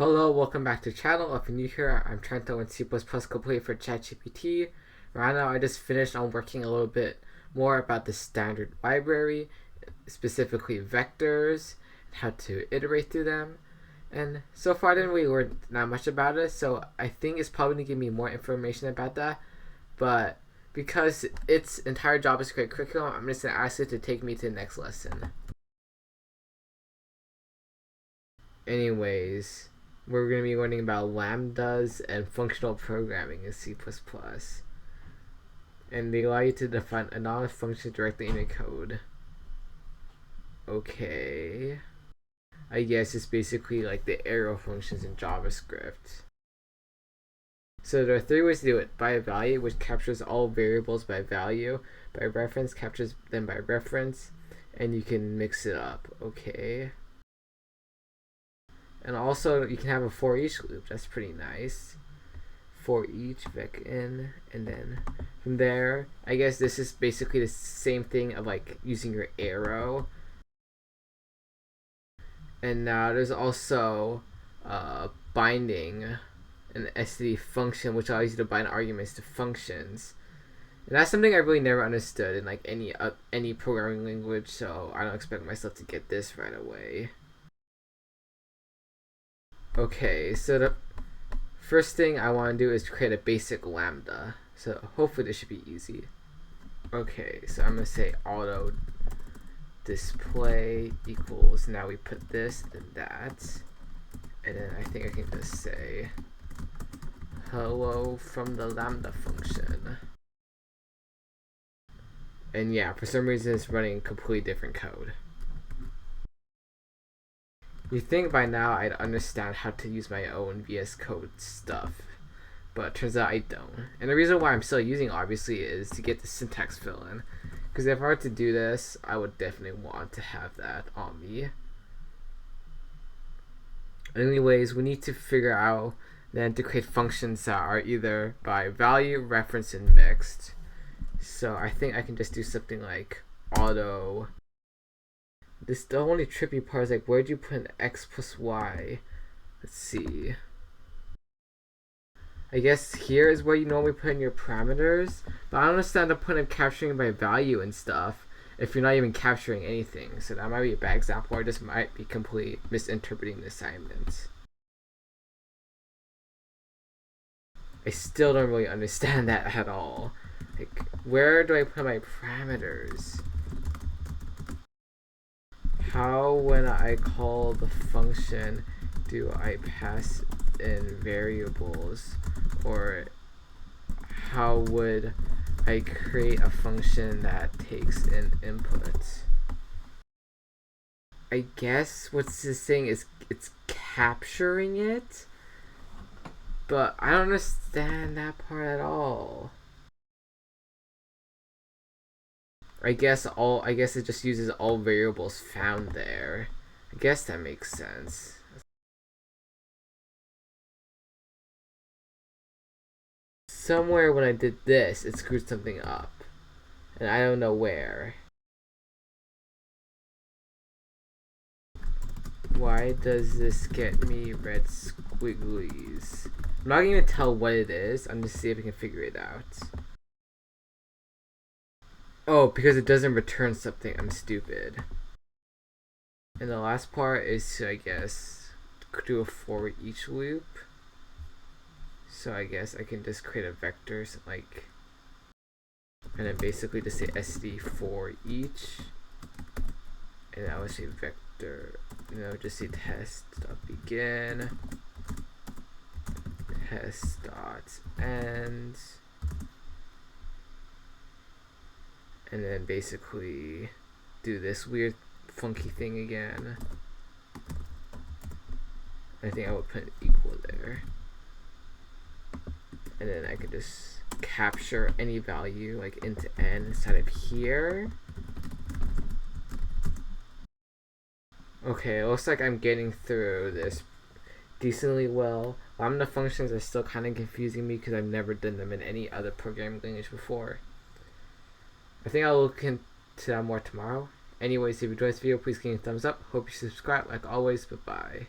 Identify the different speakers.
Speaker 1: Hello, welcome back to the channel. If you're new here, I'm trying to learn C++ complete for ChatGPT. Right now, I just finished on working a little bit more about the standard library, specifically vectors, and how to iterate through them. And so far, I didn't really learn that much about it, so I think it's probably going to give me more information about that. But because it's entire JavaScript curriculum, I'm just going to ask it to take me to the next lesson. Anyways, we're going to be learning about lambdas and functional programming in C++. And they allow you to define anonymous functions directly in your code. Okay. I guess it's basically like the arrow functions in JavaScript. So there are three ways to do it. By a value, which captures all variables by value. By reference, captures them by reference. And you can mix it up. Okay. And also, you can have a ForEach loop. That's pretty nice. ForEach, vec in, and then from there, I guess this is basically the same thing of like using your arrow. And now there's also binding an std function, which allows you to bind arguments to functions. And that's something I really never understood in like any programming language, so I don't expect myself to get this right away. Okay, so the first thing I want to do is create a basic lambda. So hopefully this should be easy. Okay, so I'm going to say auto display equals, now we put this and that. And then I think I can just say hello from the lambda function. And yeah, for some reason it's running completely different code. You'd think by now I'd understand how to use my own VS Code stuff, but it turns out I don't. And the reason why I'm still using it, obviously, is to get the syntax fill in. Because if I were to do this, I would definitely want to have that on me. Anyways, we need to figure out then to create functions that are either by value, reference, and mixed. So I think I can just do something like auto. The only trippy part is like, where'd you put an x plus y? Let's see. I guess here is where you normally put in your parameters, but I don't understand the point of capturing by value and stuff if you're not even capturing anything. So that might be a bad example, or I just might be completely misinterpreting the assignment. I still don't really understand that at all. Like, where do I put my parameters? How, when I call the function, do I pass in variables? Or how would I create a function that takes in input? I guess what's this saying is it's capturing it, but I don't understand that part at all. I guess it just uses all variables found there. I guess that makes sense. Somewhere when I did this, it screwed something up. And I don't know where. Why does this get me red squigglies? I'm not going to tell what it is. I'm just see if I can figure it out. Oh, because it doesn't return something. I'm stupid. And the last part is to, I guess, do a for each loop. So I guess I can just create a vector, so like, and then basically just say std for each, and I would say vector, just say test.begin, test.end, and then basically do this weird funky thing again. I think I would put an equal there. And then I could just capture any value like int n inside of here. Okay, it looks like I'm getting through this decently well. Lambda functions are still kind of confusing me because I've never done them in any other programming language before. I think I'll look into that more tomorrow. Anyways, if you enjoyed this video, please give me a thumbs up. Hope you subscribe. Like always, bye-bye.